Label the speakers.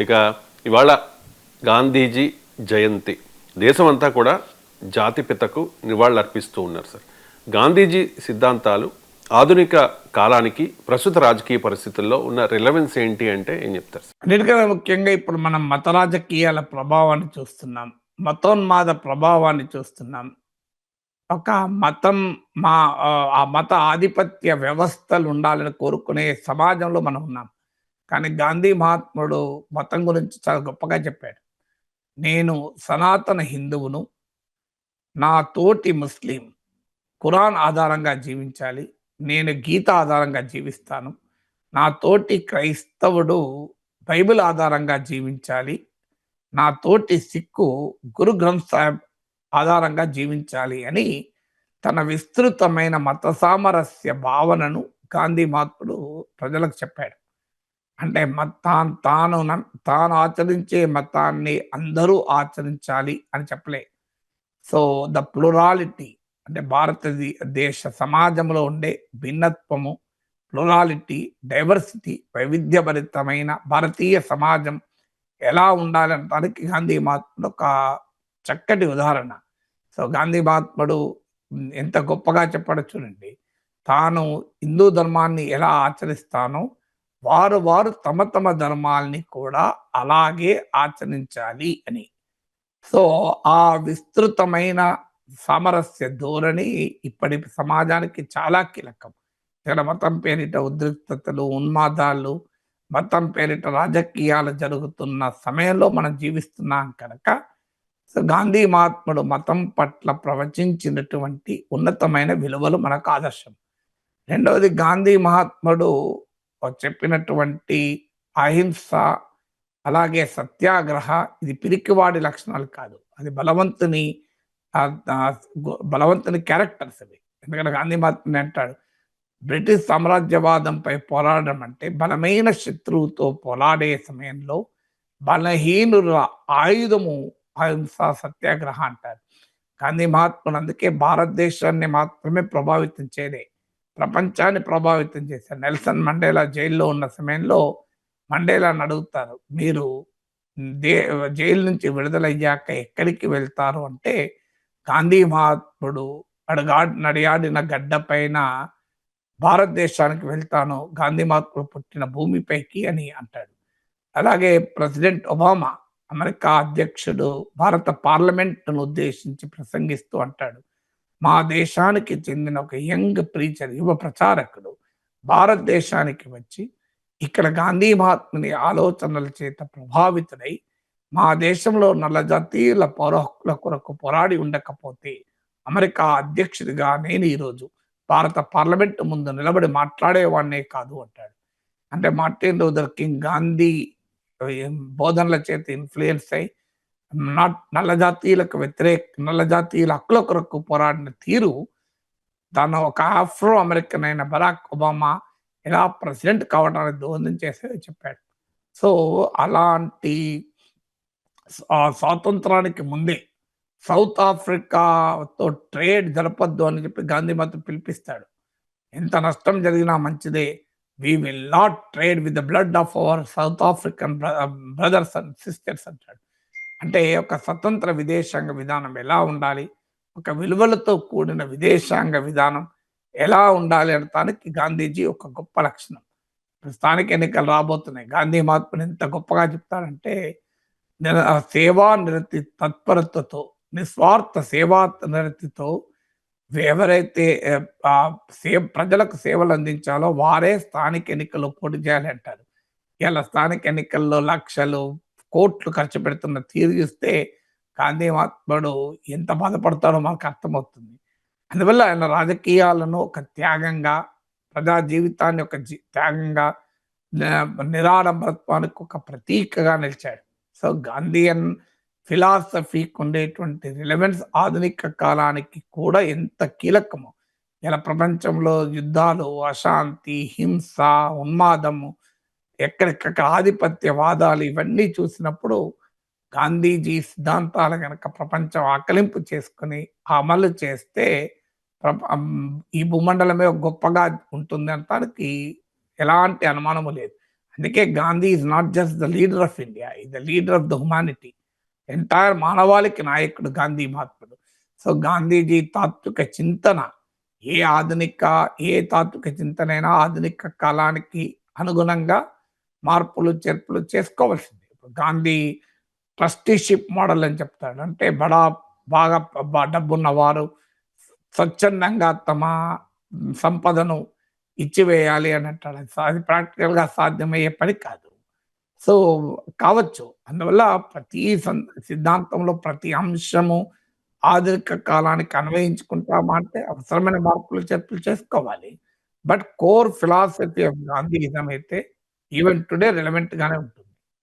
Speaker 1: ఇక ఇవాళ గాంధీజీ జయంతి దేశమంతా కూడా జాతిపితకు నివాళులర్పిస్తూ ఉన్నారు సార్. గాంధీజీ సిద్ధాంతాలు ఆధునిక కాలానికి ప్రస్తుత రాజకీయ పరిస్థితుల్లో ఉన్న రిలవెన్స్ ఏంటి అంటే ఏం చెప్తారు సార్?
Speaker 2: అన్నిటికన్నా ముఖ్యంగా ఇప్పుడు మనం మత రాజకీయాల ప్రభావాన్ని చూస్తున్నాం. మతోన్మాద ప్రభావాన్ని చూస్తున్నాం. ఒక మతం ఆ మత ఆధిపత్య వ్యవస్థలు ఉండాలని కోరుకునే సమాజంలో మనం ఉన్నాం. కానీ గాంధీ మహాత్ముడు మతం గురించి చాలా గొప్పగా చెప్పాడు. నేను సనాతన హిందువును, నా తోటి ముస్లిం ఖురాన్ ఆధారంగా జీవించాలి. నేను గీత ఆధారంగా జీవిస్తాను. నా తోటి క్రైస్తవుడు బైబిల్ ఆధారంగా జీవించాలి. నా తోటి సిక్కు గురు గ్రంథ్ సాహిబ్ ఆధారంగా జీవించాలి అని తన విస్తృతమైన మత సామరస్య భావనను గాంధీ మహాత్ముడు ప్రజలకు చెప్పాడు. అంటే తాను ఆచరించే మతాన్ని అందరూ ఆచరించాలి అని చెప్పలే. సో ద ప్లూరాలిటీ అంటే భారతదేశ సమాజంలో ఉండే భిన్నత్వము, ప్లూరాలిటీ, డైవర్సిటీ, వైవిధ్యభరితమైన భారతీయ సమాజం ఎలా ఉండాలనడానికి గాంధీ మహాత్ముడు ఒక చక్కటి ఉదాహరణ. సో గాంధీ మహాత్ముడు ఎంత గొప్పగా చెప్పాడో చూడండి. తాను హిందూ ధర్మాన్ని ఎలా ఆచరిస్తానో వారు తమ తమ ధర్మాల్ని కూడా అలాగే ఆచరించాలి అని. సో ఆ విస్తృతమైన సామరస్య ధోరణి ఇప్పటి సమాజానికి చాలా కీలకం. ఇక్కడ మతం పేరిట ఉద్రిక్తతలు, ఉన్మాదాలు, మతం పేరిట రాజకీయాలు జరుగుతున్న సమయంలో మనం జీవిస్తున్నాం కనుక సో గాంధీ మహాత్ముడు మతం పట్ల ప్రవచించినటువంటి ఉన్నతమైన విలువలు మనకు ఆదర్శం. రెండవది గాంధీ మహాత్ముడు చెప్పినటువంటి అహింస, అలాగే సత్యాగ్రహ, ఇది పిరికివాడి లక్షణాలు కాదు. అది బలవంతుని క్యారెక్టర్స్ అవి. ఎందుకంటే గాంధీ మహాత్ముడు అంటాడు, బ్రిటిష్ సామ్రాజ్యవాదంపై పోరాడడం అంటే బలమైన శత్రువుతో పోరాడే సమయంలో బలహీనుల ఆయుధము అహింస, సత్యాగ్రహ అంటారు. గాంధీ మహాత్ముడు అందుకే భారతదేశాన్ని మాత్రమే ప్రభావితం చేయలే, ప్రపంచాన్ని ప్రభావితం చేశారు. నెల్సన్ మండేలా జైల్లో ఉన్న సమయంలో మండేలాని అడుగుతారు, మీరు జైలు నుంచి విడుదలయ్యాక ఎక్కడికి వెళ్తారు అంటే గాంధీ మహాత్ముడు నడియాడిన గడ్డ పైన భారతదేశానికి వెళ్తాను, గాంధీ మహాత్ముడు పుట్టిన భూమిపైకి అని అంటాడు. అలాగే ప్రెసిడెంట్ ఒబామా అమెరికా అధ్యక్షుడు భారత పార్లమెంట్ను ఉద్దేశించి ప్రసంగిస్తూ అంటాడు, మా దేశానికి చెందిన ఒక యంగ్ ప్రీచర్, యువ ప్రచారకుడు భారతదేశానికి వచ్చి ఇక్కడ గాంధీ మహాత్ముని ఆలోచనల చేత ప్రభావితుడై మా దేశంలో నల్ల జాతీయుల పౌర హక్కుల కొరకు పోరాడి ఉండకపోతే అమెరికా అధ్యక్షుడిగా నేను ఈరోజు భారత పార్లమెంట్ ముందు నిలబడి మాట్లాడేవాడినే కాదు అంటాడు. అంటే మార్టిన్ లూథర్ కింగ్ గాంధీ బోధనల చేత ఇన్ఫ్లుయెన్స్ అయి నల్ల జాతీయుల హక్కుల కొరకు పోరాడిన తీరు తను ఒక ఆఫ్రో అమెరికన్ అయిన బరాక్ ఒబామా ఎలా ప్రెసిడెంట్ కావడానికి దోహదం చేసేది చెప్పాడు. సో అలాంటి స్వాతంత్రానికి ముందే సౌత్ ఆఫ్రికాతో ట్రేడ్ జరపద్దు అని చెప్పి గాంధీ మాత్రం పిలిపిస్తాడు. ఎంత నష్టం జరిగినా మంచిదే, we will not trade with the blood of our South African brothers and sisters అంటాడు. అంటే ఒక స్వతంత్ర విదేశాంగ విధానం ఎలా ఉండాలి, ఒక విలువలతో కూడిన విదేశాంగ విధానం ఎలా ఉండాలి అనటానికి గాంధీజీ ఒక గొప్ప లక్షణం. స్థానిక ఎన్నికలు రాబోతున్నాయి. గాంధీ మహాత్ముడు ఎంత గొప్పగా చెప్తారంటే సేవా నిరతి తత్పరతతో, నిస్వార్థ సేవా నిరతితో ఎవరైతే ప్రజలకు సేవలు అందించాలో వారే స్థానిక ఎన్నికల్లో పోటీ చేయాలి అంటారు. ఇలా స్థానిక ఎన్నికల్లో లక్షలు కోట్లు ఖర్చు పెడుతున్న తీరు చూస్తే గాంధీ మహాత్ముడు ఎంత బాధపడతాడో మనకు అర్థమవుతుంది. అందువల్ల ఆయన రాజకీయాలను ఒక త్యాగంగా, ప్రజా జీవితాన్ని ఒక త్యాగంగా, నిరాడంబరత్వానికి ఒక ప్రతీకగా నిలిచాడు. సో గాంధీయన్ ఫిలాసఫీకి ఉండేటువంటి రిలవెన్స్ ఆధునిక కాలానికి కూడా ఎంత కీలకమో. ఇలా ప్రపంచంలో యుద్ధాలు, అశాంతి, హింస, ఉన్మాదము, ఎక్కడికక్కడ ఆధిపత్యవాదాలు ఇవన్నీ చూసినప్పుడు గాంధీజీ సిద్ధాంతాలు కనుక ప్రపంచం ఆకలింపు చేసుకుని అమలు చేస్తే ఈ భూమండలమే గొప్పగా ఉంటుంది అనటానికి ఎలాంటి అనుమానము లేదు. అందుకే Gandhi is not just the leader of India, is the leader of the humanity. Entire మానవాళికి నాయకుడు గాంధీ మహాత్ముడు. సో గాంధీజీ తాత్విక చింతన ఏ తాత్విక చింతనైనా ఆధునిక కాలానికి అనుగుణంగా మార్పులు చేర్పులు చేసుకోవాల్సిందే. ఇప్పుడు గాంధీ ట్రస్టీషిప్ మోడల్ అని చెప్తాడు. అంటే బాగా డబ్బున్న వారు స్వచ్ఛందంగా తమ సంపదను ఇచ్చివేయాలి అని అంటాడు. అది ప్రాక్టికల్‌గా సాధ్యమయ్యే పని కాదు. సో కావచ్చు. అందువల్ల ప్రతి సిద్ధాంతంలో ప్రతి అంశము ఆధునిక కాలానికి అన్వయించుకుంటామా అంటే అవసరమైన మార్పులు, చేర్పులు చేసుకోవాలి. బట్ కోర్ ఫిలాసఫీ ఆఫ్ గాంధీయిజం అయితే ఈవెన్ టుడే రిలవెంట్ గానే ఉంటుంది.